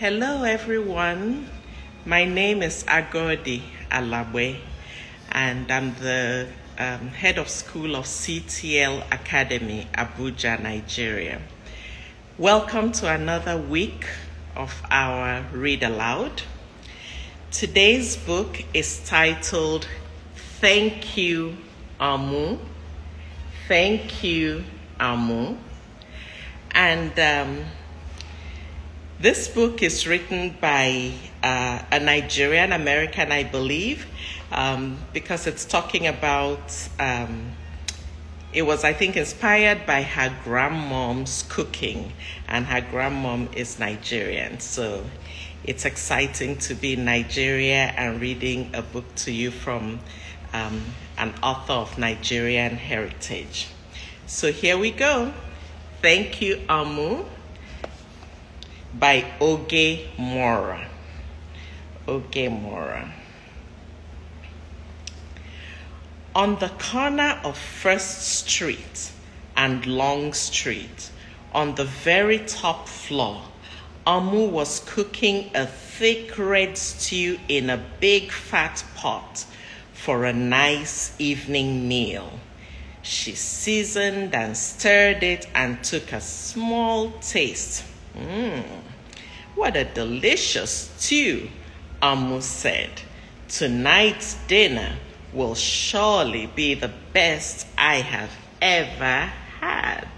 Hello, everyone. My name is Agodi Alabwe, and I'm the head of school of CTL Academy, Abuja, Nigeria. Welcome to another week of our Read Aloud. Today's book is titled Thank You, Amu. Thank You, Amu. And this book is written by a Nigerian American, I believe, because it's talking about, it was, I think, inspired by her grandmom's cooking, and her grandmom is Nigerian. So it's exciting to be in Nigeria and reading a book to you from an author of Nigerian heritage. So here we go. Thank You, Amu, by Oge Mora. Oge Mora. On the corner of First Street and Long Street, on the very top floor, Amu was cooking a thick red stew in a big fat pot for a nice evening meal. She seasoned and stirred it and took a small taste. What a delicious stew, Amu said. Tonight's dinner will surely be the best I have ever had.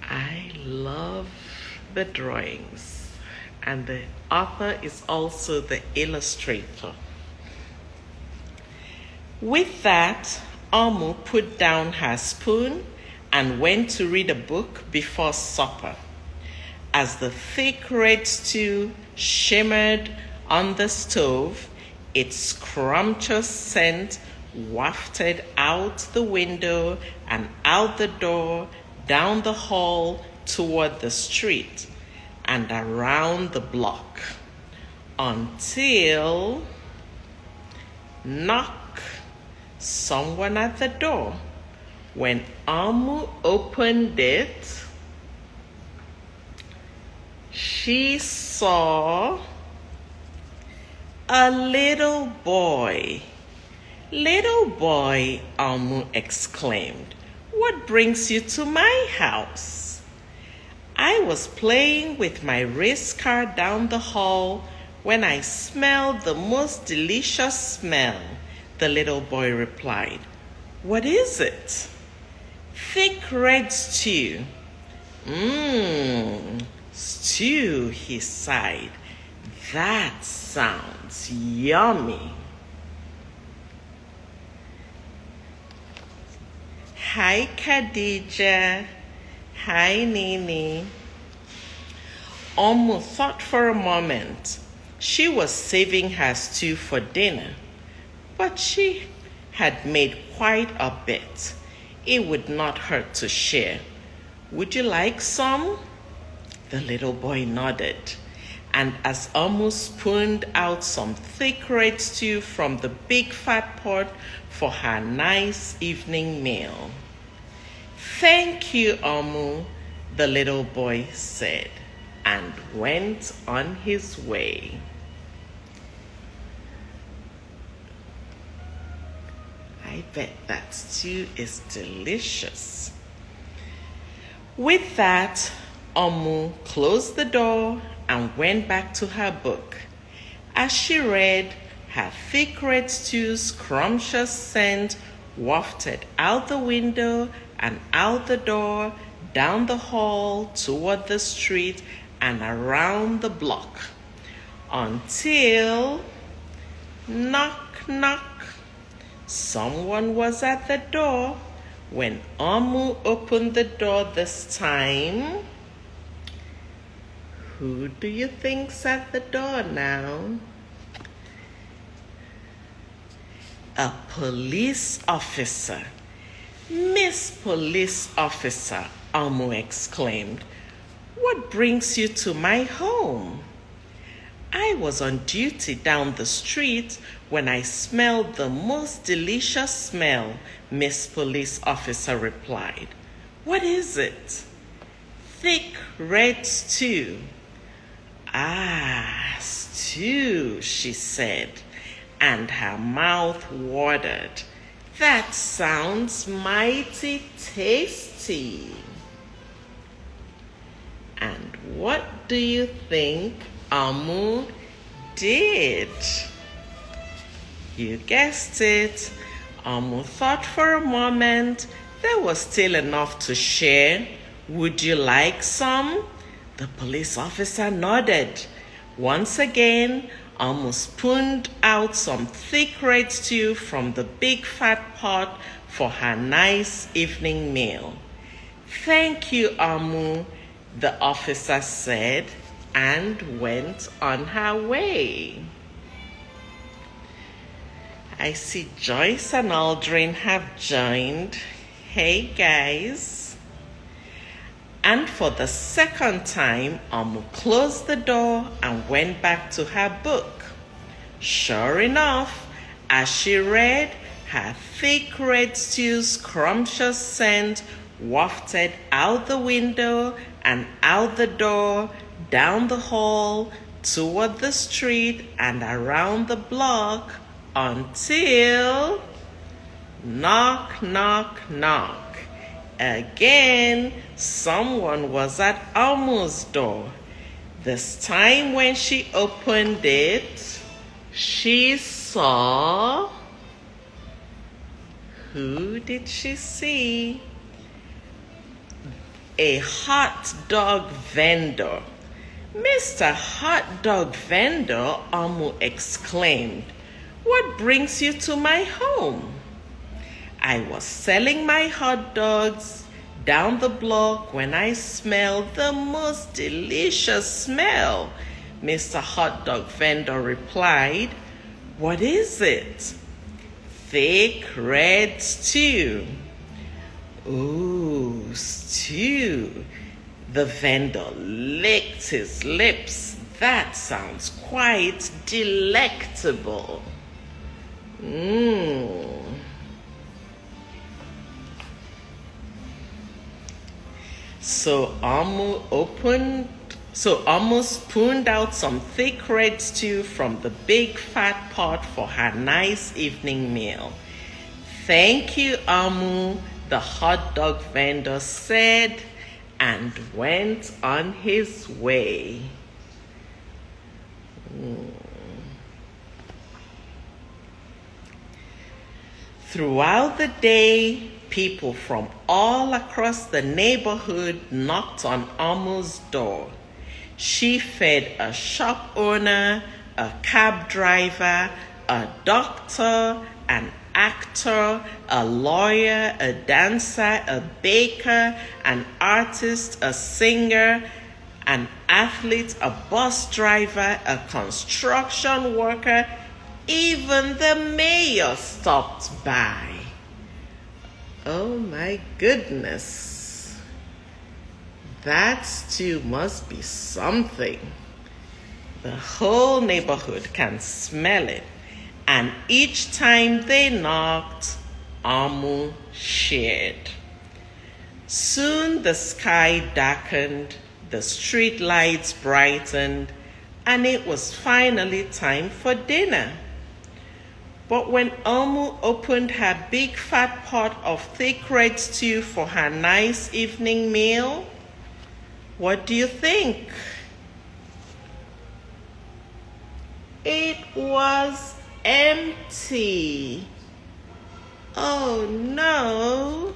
I love the drawings, and the author is also the illustrator. With that, Amu put down her spoon and went to read a book before supper. As the thick red stew shimmered on the stove, its scrumptious scent wafted out the window and out the door, down the hall toward the street, and around the block, until knock, someone at the door. When Amu opened it, she saw a little boy. Little boy, Amu exclaimed, "What brings you to my house?" "I was playing with my race car down the hall when I smelled the most delicious smell," the little boy replied. "What is it?" "Thick red stew." Stew, he sighed. "That sounds yummy." Hi, Khadija. Hi, Nini. Amu thought for a moment. She was saving her stew for dinner, but she had made quite a bit. It would not hurt to share. "Would you like some?" The little boy nodded, and as Amu spooned out some thick red stew from the big fat pot for her nice evening meal. "Thank you, Amu," the little boy said, and went on his way. I bet that stew is delicious. With that, Amu closed the door and went back to her book. As she read, her thick red stew's scrumptious scent wafted out the window and out the door, down the hall toward the street, and around the block, until knock, knock, someone was at the door. When Amu opened the door this time, who do you think's at the door now? A police officer. "Miss Police Officer," Amu exclaimed, "what brings you to my home?" "I was on duty down the street when I smelled the most delicious smell," Miss Police Officer replied. "What is it?" "Thick red stew." "Ah, stew," she said, and her mouth watered. "That sounds mighty tasty." And what do you think Amu did? You guessed it. Amu thought for a moment. There was still enough to share. "Would you like some?" The police officer nodded. Once again, Amu spooned out some thick red stew from the big fat pot for her nice evening meal. "Thank you, Amu," the officer said, and went on her way. I see Joyce and Aldrin have joined. Hey guys. And for the second time, Amu closed the door and went back to her book. Sure enough, as she read, her thick red stew's scrumptious scent wafted out the window and out the door, down the hall, toward the street, and around the block, until knock, knock, knock. Again, someone was at Amu's door. This time when she opened it, she saw... Who did she see? A hot dog vendor. "Mr. Hot Dog Vendor," Amu exclaimed, "what brings you to my home?" "I was selling my hot dogs down the block when I smelled the most delicious smell," Mr. Hot Dog Vendor replied. "What is it?" "Thick red stew." "Ooh, stew." The vendor licked his lips. "That sounds quite delectable." So Amu spooned out some thick red stew from the big fat pot for her nice evening meal. "Thank you, Amu," the hot dog vendor said, and went on his way. Throughout the day, people from all across the neighborhood knocked on Amu's door. She fed a shop owner, a cab driver, a doctor, an actor, a lawyer, a dancer, a baker, an artist, a singer, an athlete, a bus driver, a construction worker. Even the mayor stopped by. Oh my goodness. That stew must be something. The whole neighborhood can smell it. And each time they knocked, Amu shared. Soon the sky darkened, the street lights brightened, and it was finally time for dinner. But when Amu opened her big fat pot of thick red stew for her nice evening meal, what do you think? It was empty. Oh no!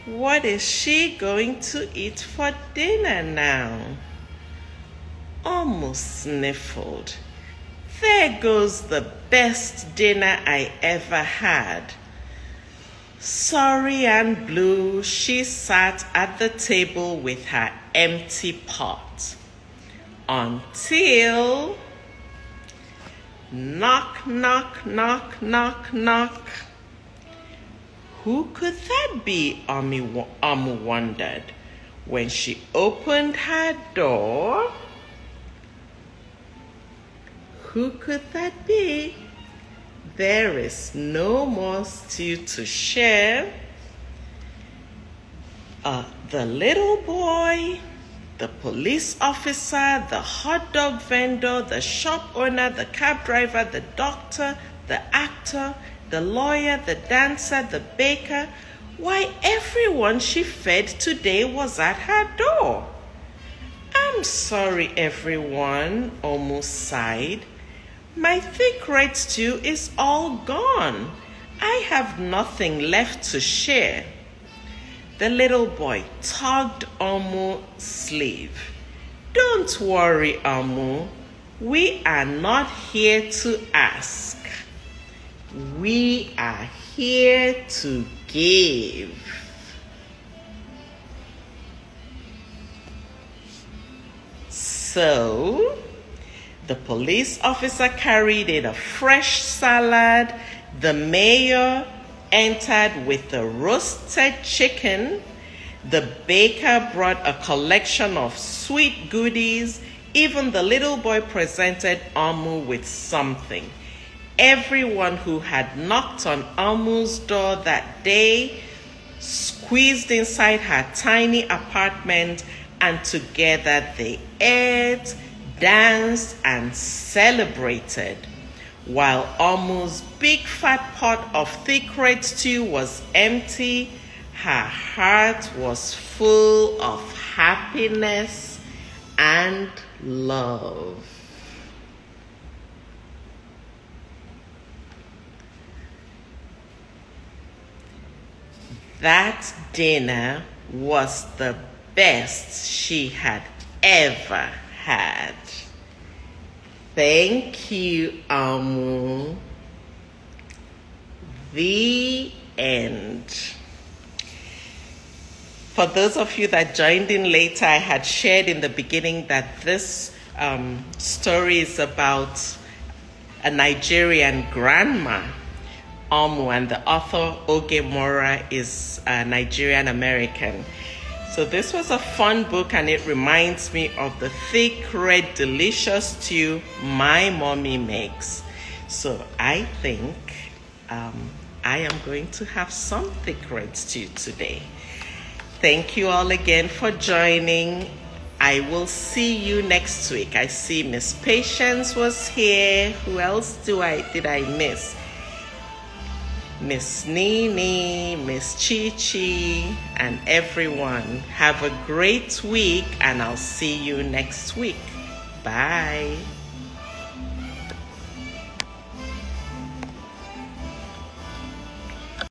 What is she going to eat for dinner now? Amu sniffled. There goes the best dinner I ever had. Sorry and blue, she sat at the table with her empty pot. Until... knock, knock, knock, knock, knock. Who could that be, Amu wondered. When she opened her door, who could that be? There is no more stew to share. The little boy The police officer, the hot dog vendor, the shop owner, the cab driver, the doctor, the actor, the lawyer, the dancer, the baker. Why, everyone she fed today was at her door. I'm sorry, everyone, almost sighed. My thick red stew is all gone. I have nothing left to share. The little boy tugged Omu's sleeve. Don't worry, Omu. We are not here to ask. We are here to give. So, the police officer carried in a fresh salad. The mayor entered with a roasted chicken. The baker brought a collection of sweet goodies. Even the little boy presented Omu with something. Everyone who had knocked on Omu's door that day squeezed inside her tiny apartment, and together they ate, danced, and celebrated. While Omu's big fat pot of thick red stew was empty, her heart was full of happiness and love. That dinner was the best she had ever had. Thank you, Omu. The end. For those of you that joined in later, I had shared in the beginning that this story is about a Nigerian grandma, Omu, and the author, Oge Mora, is a Nigerian American. So this was a fun book, and it reminds me of the thick, red, delicious stew my mommy makes. So I think I am going to have some thick red stew today. Thank you all again for joining. I will see you next week. I see Miss Patience was here. Who else did I miss? Miss Nini, Miss Chi-Chi, and everyone. Have a great week, and I'll see you next week. Bye.